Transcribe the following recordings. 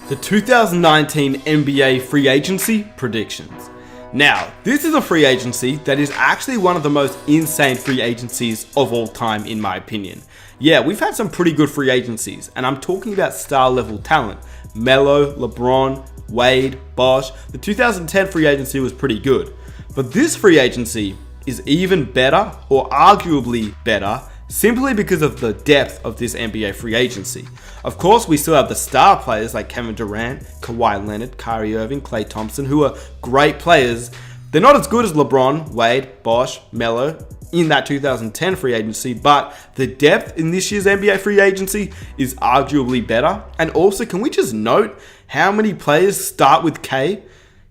The 2019 NBA free agency predictions. Now, this is a free agency that is actually one of the most insane free agencies of all time, in my opinion. Yeah, we've had some pretty good free agencies, and I'm talking about star level talent. Melo, LeBron, Wade, Bosh. The 2010 free agency was pretty good. But this free agency is even better, or arguably better, simply because of the depth of this NBA free agency. Of course, we still have the star players like Kevin Durant, Kawhi Leonard, Kyrie Irving, Klay Thompson, who are great players. They're not as good as LeBron, Wade, Bosh, Melo in that 2010 free agency, but the depth in this year's NBA free agency is arguably better. And also, can we just note how many players start with K?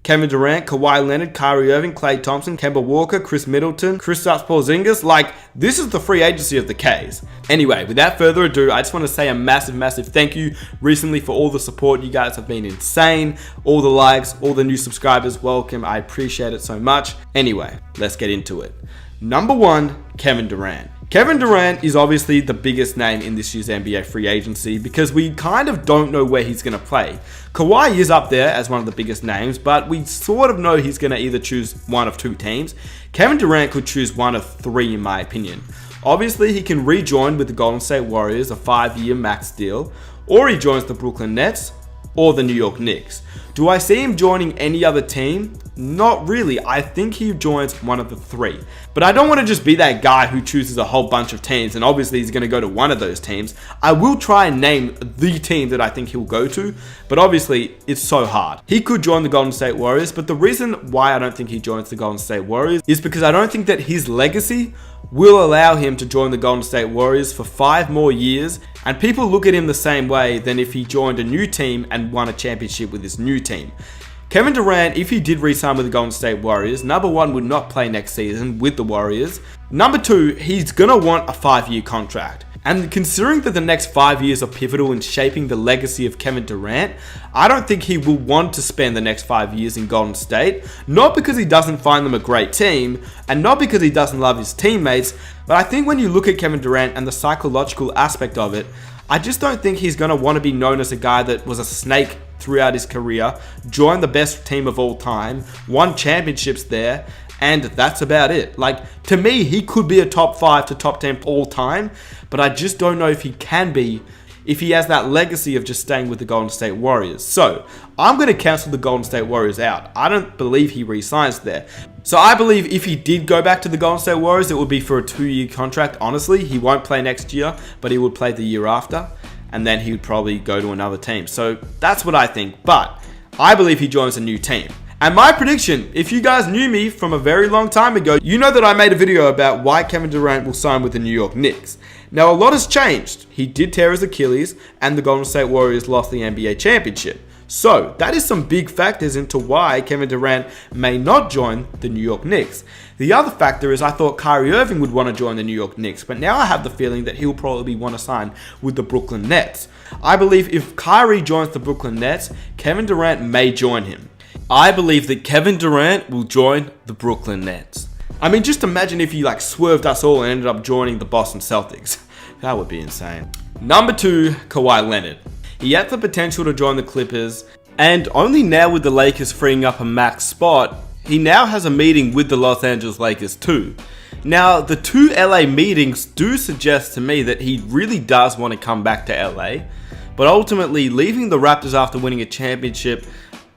Kevin Durant, Kawhi Leonard, Kyrie Irving, Klay Thompson, Kemba Walker, Chris Middleton, Kristaps Porzingis. This is the free agency of the Ks. Anyway, without further ado, I just want to say a massive thank you recently for all the support. You guys have been insane. All the likes, all the new subscribers, welcome. I appreciate it so much. Anyway, let's get into it. Number 1, Kevin Durant. Kevin Durant is obviously the biggest name in this year's NBA free agency because we kind of don't know where he's going to play. Kawhi is up there as one of the biggest names, but we sort of know he's going to either choose one of two teams. Kevin Durant could choose one of three, in my opinion. Obviously, he can rejoin with the Golden State Warriors, a 5-year max deal, or he joins the Brooklyn Nets or the New York Knicks. Do I see him joining any other team? Not really. I think he joins one of the three. But I don't want to just be that guy who chooses a whole bunch of teams and obviously he's going to go to one of those teams. I will try and name the team that I think he'll go to, but obviously it's so hard. He could join the Golden State Warriors, but the reason why I don't think he joins the Golden State Warriors is because I don't think that his legacy will allow him to join the Golden State Warriors for 5 more years, and people look at him the same way than if he joined a new team and won a championship with his new team. Kevin Durant, if he did re-sign with the Golden State Warriors, number 1, would not play next season with the Warriors. Number 2, he's gonna want a 5-year contract. And considering that the next 5 years are pivotal in shaping the legacy of Kevin Durant, I don't think he will want to spend the next 5 years in Golden State, not because he doesn't find them a great team, and not because he doesn't love his teammates, but I think when you look at Kevin Durant and the psychological aspect of it, I just don't think he's going to want to be known as a guy that was a snake throughout his career, joined the best team of all time, won championships there, and that's about it. To me, he could be a top 5 to top 10 all time, but I just don't know if he can be if he has that legacy of just staying with the Golden State Warriors. So, I'm going to cancel the Golden State Warriors out. I don't believe he re-signs there. So I believe if he did go back to the Golden State Warriors, it would be for a 2-year contract. Honestly, he won't play next year, but he would play the year after, and then he would probably go to another team. So that's what I think, but I believe he joins a new team. And my prediction, if you guys knew me from a very long time ago, you know that I made a video about why Kevin Durant will sign with the New York Knicks. Now, a lot has changed. He did tear his Achilles, and the Golden State Warriors lost the NBA championship. So, that is some big factors into why Kevin Durant may not join the New York Knicks. The other factor is I thought Kyrie Irving would want to join the New York Knicks, but now I have the feeling that he'll probably want to sign with the Brooklyn Nets. I believe if Kyrie joins the Brooklyn Nets, Kevin Durant may join him. I believe that Kevin Durant will join the Brooklyn Nets. I mean, just imagine if he swerved us all and ended up joining the Boston Celtics. That would be insane. Number 2, Kawhi Leonard. He had the potential to join the Clippers, and only now with the Lakers freeing up a max spot, he now has a meeting with the Los Angeles Lakers too. Now, the 2 LA meetings do suggest to me that he really does want to come back to LA, but ultimately leaving the Raptors after winning a championship,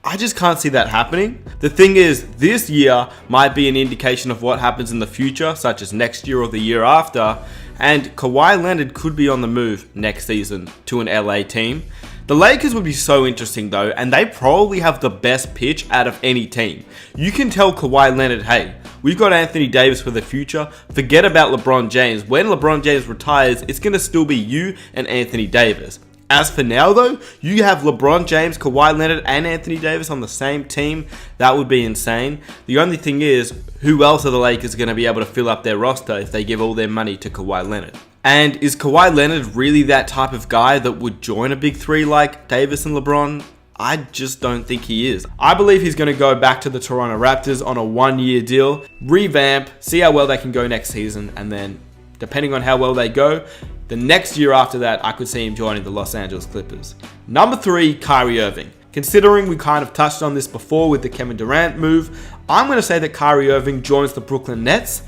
I just can't see that happening. The thing is, this year might be an indication of what happens in the future, such as next year or the year after, and Kawhi Leonard could be on the move next season to an LA team. The Lakers would be so interesting though, and they probably have the best pitch out of any team. You can tell Kawhi Leonard, hey, we've got Anthony Davis for the future. Forget about LeBron James. When LeBron James retires, it's going to still be you and Anthony Davis. As for now though, you have LeBron James, Kawhi Leonard, and Anthony Davis on the same team. That would be insane. The only thing is, who else are the Lakers going to be able to fill up their roster if they give all their money to Kawhi Leonard? And is Kawhi Leonard really that type of guy that would join a big 3 like Davis and LeBron? I just don't think he is. I believe he's going to go back to the Toronto Raptors on a 1-year deal, revamp, see how well they can go next season, and then depending on how well they go, the next year after that, I could see him joining the Los Angeles Clippers. Number 3, Kyrie Irving. Considering we kind of touched on this before with the Kevin Durant move, I'm going to say that Kyrie Irving joins the Brooklyn Nets,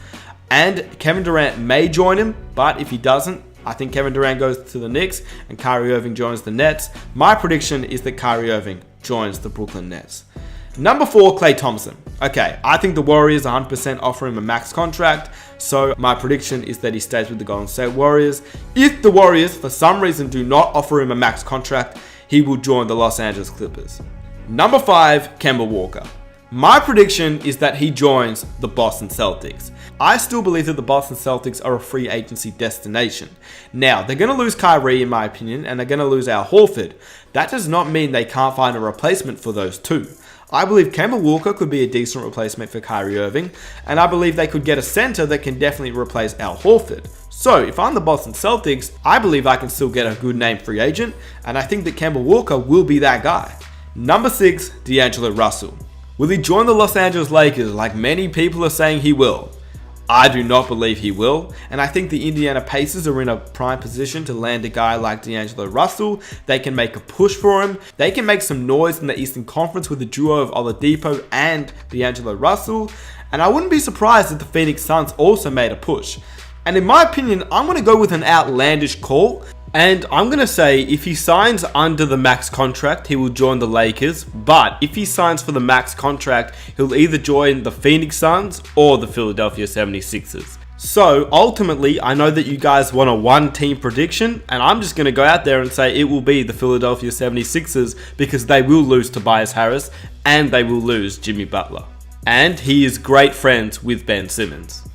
and Kevin Durant may join him, but if he doesn't, I think Kevin Durant goes to the Knicks and Kyrie Irving joins the Nets. My prediction is that Kyrie Irving joins the Brooklyn Nets. Number 4, Klay Thompson. Okay, I think the Warriors 100% offer him a max contract, so my prediction is that he stays with the Golden State Warriors. If the Warriors, for some reason, do not offer him a max contract, he will join the Los Angeles Clippers. Number 5, Kemba Walker. My prediction is that he joins the Boston Celtics. I still believe that the Boston Celtics are a free agency destination. Now, they're going to lose Kyrie, in my opinion, and they're going to lose Al Horford. That does not mean they can't find a replacement for those two. I believe Kemba Walker could be a decent replacement for Kyrie Irving, and I believe they could get a center that can definitely replace Al Horford. So, if I'm the Boston Celtics, I believe I can still get a good name free agent, and I think that Kemba Walker will be that guy. Number 6, D'Angelo Russell. Will he join the Los Angeles Lakers like many people are saying he will? I do not believe he will, and I think the Indiana Pacers are in a prime position to land a guy like D'Angelo Russell. They can make a push for him. They can make some noise in the Eastern Conference with the duo of Oladipo and D'Angelo Russell, and I wouldn't be surprised if the Phoenix Suns also made a push. And in my opinion, I'm going to go with an outlandish call, and I'm going to say if he signs under the max contract, he will join the Lakers. But if he signs for the max contract, he'll either join the Phoenix Suns or the Philadelphia 76ers. So ultimately, I know that you guys want a one-team prediction, and I'm just going to go out there and say it will be the Philadelphia 76ers because they will lose Tobias Harris and they will lose Jimmy Butler. And he is great friends with Ben Simmons.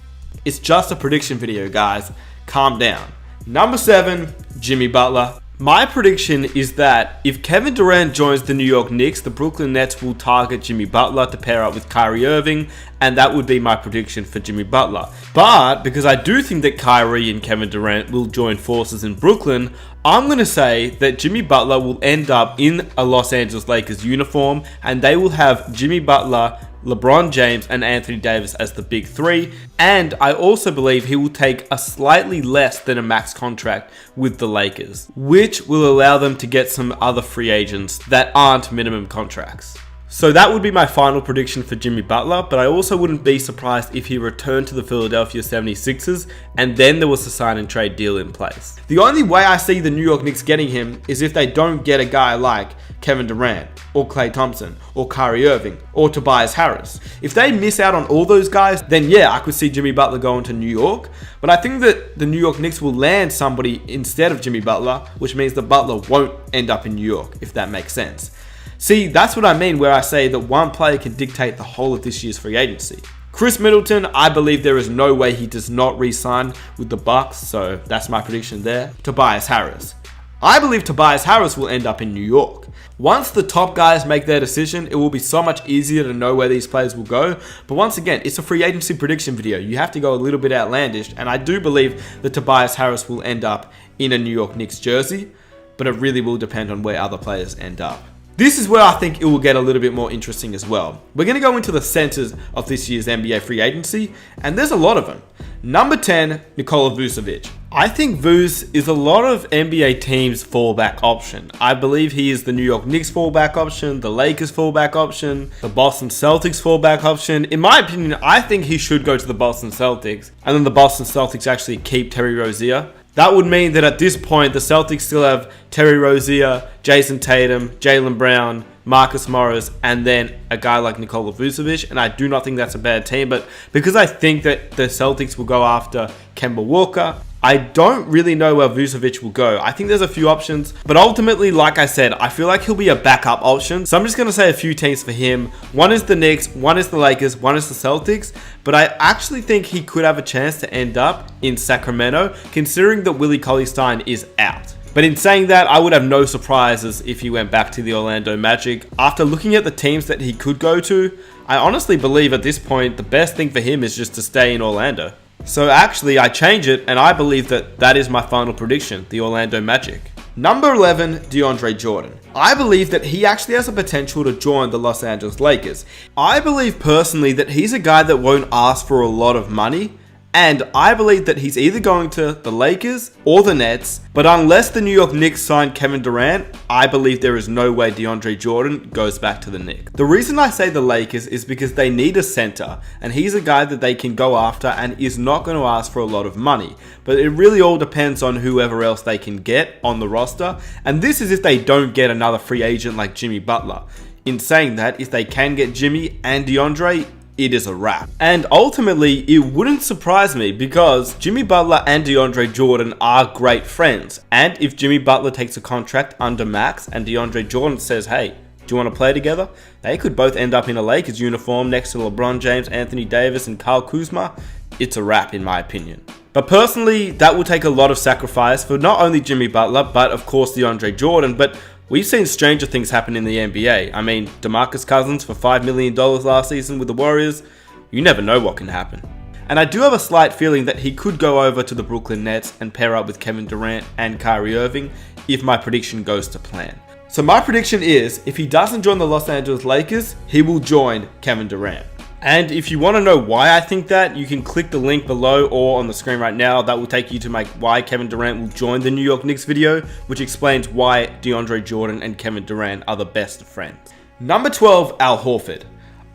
It's just a prediction video, guys. Calm down. Number 7, Jimmy Butler. My prediction is that if Kevin Durant joins the New York Knicks, the Brooklyn Nets will target Jimmy Butler to pair up with Kyrie Irving, and that would be my prediction for Jimmy Butler. But because I do think that Kyrie and Kevin Durant will join forces in Brooklyn, I'm going to say that Jimmy Butler will end up in a Los Angeles Lakers uniform, and they will have Jimmy Butler, LeBron James and Anthony Davis as the big three, and I also believe he will take a slightly less than a max contract with the Lakers, which will allow them to get some other free agents that aren't minimum contracts. So that would be my final prediction for Jimmy Butler, but I also wouldn't be surprised if he returned to the Philadelphia 76ers and then there was a sign and trade deal in place. The only way I see the New York Knicks getting him is if they don't get a guy like Kevin Durant or Klay Thompson or Kyrie Irving or Tobias Harris. If they miss out on all those guys, then yeah, I could see Jimmy Butler going to New York, but I think that the New York Knicks will land somebody instead of Jimmy Butler, which means that Butler won't end up in New York, if that makes sense. See, that's what I mean where I say that one player can dictate the whole of this year's free agency. Chris Middleton, I believe there is no way he does not re-sign with the Bucks, so that's my prediction there. Tobias Harris. I believe Tobias Harris will end up in New York. Once the top guys make their decision, it will be so much easier to know where these players will go. But once again, it's a free agency prediction video. You have to go a little bit outlandish, and I do believe that Tobias Harris will end up in a New York Knicks jersey, but it really will depend on where other players end up. This is where I think it will get a little bit more interesting as well. We're going to go into the centers of this year's NBA free agency, and there's a lot of them. Number 10, Nikola Vucevic. I think Vuz is a lot of NBA teams' fallback option. I believe he is the New York Knicks fallback option, the Lakers fallback option, the Boston Celtics fallback option. In my opinion, I think he should go to the Boston Celtics, and then the Boston Celtics actually keep Terry Rozier. That would mean that at this point, the Celtics still have Terry Rozier, Jason Tatum, Jaylen Brown, Marcus Morris, and then a guy like Nikola Vucevic, and I do not think that's a bad team, but because I think that the Celtics will go after Kemba Walker, I don't really know where Vucevic will go. I think there's a few options, but ultimately, like I said, I feel like he'll be a backup option. So I'm just going to say a few teams for him. One is the Knicks, one is the Lakers, one is the Celtics, but I actually think he could have a chance to end up in Sacramento, considering that Willie Cauley-Stein is out. But in saying that, I would have no surprises if he went back to the Orlando Magic. After looking at the teams that he could go to, I honestly believe at this point, the best thing for him is just to stay in Orlando. So actually, I change it, and I believe that that is my final prediction, the Orlando Magic. Number 11, DeAndre Jordan. I believe that he actually has the potential to join the Los Angeles Lakers. I believe personally that he's a guy that won't ask for a lot of money, And I believe that he's either going to the Lakers or the Nets. But unless the New York Knicks sign Kevin Durant, I believe there is no way DeAndre Jordan goes back to the Knicks. The reason I say the Lakers is because they need a center, and he's a guy that they can go after and is not going to ask for a lot of money. But it really all depends on whoever else they can get on the roster. And this is if they don't get another free agent like Jimmy Butler. In saying that, if they can get Jimmy and DeAndre, it is a wrap. And ultimately, it wouldn't surprise me because Jimmy Butler and DeAndre Jordan are great friends. And if Jimmy Butler takes a contract under max and DeAndre Jordan says, hey, do you want to play together? They could both end up in a Lakers uniform next to LeBron James, Anthony Davis, and Kyle Kuzma. It's a wrap in my opinion. But personally, that will take a lot of sacrifice for not only Jimmy Butler, but of course DeAndre Jordan. But we've seen stranger things happen in the NBA. I mean, DeMarcus Cousins for $5 million last season with the Warriors. You never know what can happen. And I do have a slight feeling that he could go over to the Brooklyn Nets and pair up with Kevin Durant and Kyrie Irving if my prediction goes to plan. So my prediction is, if he doesn't join the Los Angeles Lakers, he will join Kevin Durant. And if you want to know why I think that, you can click the link below or on the screen right now. That will take you to my why Kevin Durant will join the New York Knicks video, which explains why DeAndre Jordan and Kevin Durant are the best of friends. Number 12, Al Horford.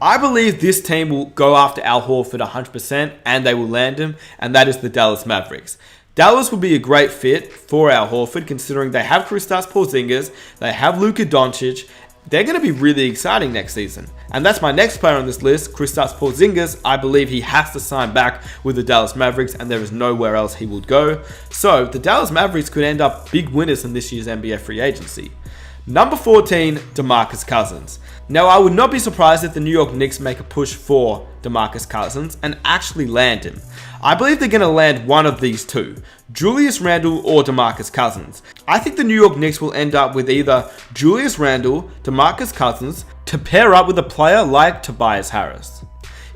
I believe this team will go after Al Horford 100% and they will land him, and that is the Dallas Mavericks. Dallas would be a great fit for Al Horford considering they have Kristaps Porzingis, they have Luka Doncic. They're going to be really exciting next season. And that's my next player on this list, Kristaps Porzingis. I believe he has to sign back with the Dallas Mavericks and there is nowhere else he would go. So the Dallas Mavericks could end up big winners in this year's NBA free agency. Number 14, DeMarcus Cousins. Now, I would not be surprised if the New York Knicks make a push for DeMarcus Cousins and actually land him. I believe they're going to land one of these two, Julius Randle or DeMarcus Cousins. I think the New York Knicks will end up with either Julius Randle, DeMarcus Cousins, to pair up with a player like Tobias Harris.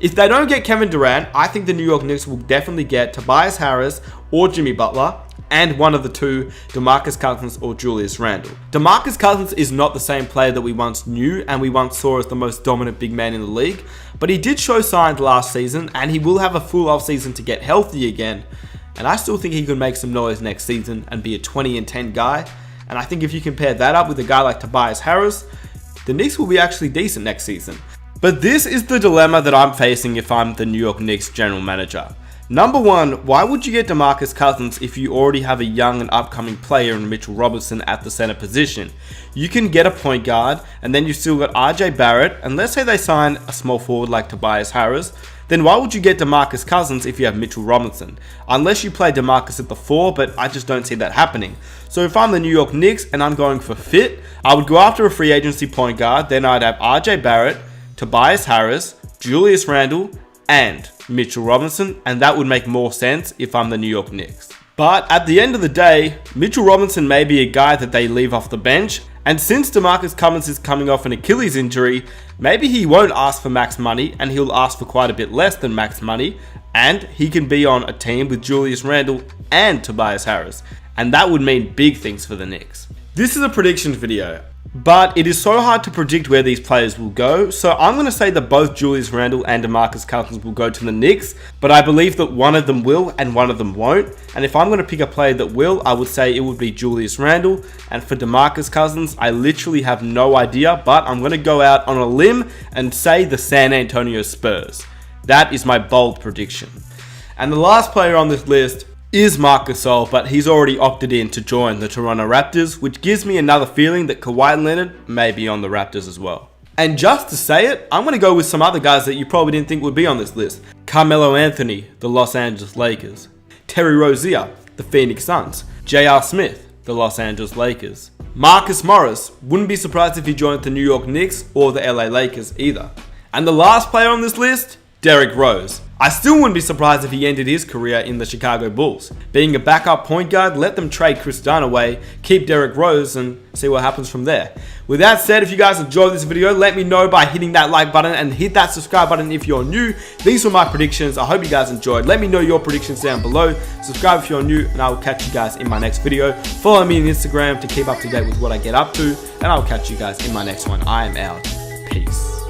If they don't get Kevin Durant, I think the New York Knicks will definitely get Tobias Harris or Jimmy Butler, and one of the two, DeMarcus Cousins or Julius Randle. DeMarcus Cousins is not the same player that we once knew and we once saw as the most dominant big man in the league, but he did show signs last season and he will have a full offseason to get healthy again. And I still think he could make some noise next season and be a 20-10 guy. And I think if you compare that up with a guy like Tobias Harris, the Knicks will be actually decent next season. But this is the dilemma that I'm facing if I'm the New York Knicks general manager. Number one, why would you get DeMarcus Cousins if you already have a young and upcoming player in Mitchell Robinson at the center position? You can get a point guard, and then you still got RJ Barrett, and let's say they sign a small forward like Tobias Harris, then why would you get DeMarcus Cousins if you have Mitchell Robinson? Unless you play DeMarcus at the 4, but I just don't see that happening. So if I'm the New York Knicks and I'm going for fit, I would go after a free agency point guard, then I'd have RJ Barrett, Tobias Harris, Julius Randle, and Mitchell Robinson, and that would make more sense if I'm the New York Knicks. But at the end of the day, Mitchell Robinson may be a guy that they leave off the bench, and since DeMarcus Cousins is coming off an Achilles injury, maybe he won't ask for max money and he'll ask for quite a bit less than max money, and he can be on a team with Julius Randle and Tobias Harris, and that would mean big things for the Knicks. This is a predictions video, but it is so hard to predict where these players will go, so I'm going to say that both Julius Randle and DeMarcus Cousins will go to the Knicks, but I believe that one of them will and one of them won't, and if I'm going to pick a player that will, I would say it would be Julius Randle, and for DeMarcus Cousins, I literally have no idea, but I'm going to go out on a limb and say the San Antonio Spurs. That is my bold prediction. And the last player on this list is Marc Gasol, but he's already opted in to join the Toronto Raptors, which gives me another feeling that Kawhi Leonard may be on the Raptors as well. And just to say it, I'm going to go with some other guys that you probably didn't think would be on this list. Carmelo Anthony, the Los Angeles Lakers. Terry Rozier, the Phoenix Suns. J.R. Smith, the Los Angeles Lakers. Marcus Morris, wouldn't be surprised if he joined the New York Knicks or the LA Lakers either. And the last player on this list, Derrick Rose. I still wouldn't be surprised if he ended his career in the Chicago Bulls. Being a backup point guard, let them trade Chris Dunn away, keep Derrick Rose, and see what happens from there. With that said, if you guys enjoyed this video, let me know by hitting that like button and hit that subscribe button if you're new. These were my predictions. I hope you guys enjoyed. Let me know your predictions down below. Subscribe if you're new, and I will catch you guys in my next video. Follow me on Instagram to keep up to date with what I get up to, and I'll catch you guys in my next one. I am out. Peace.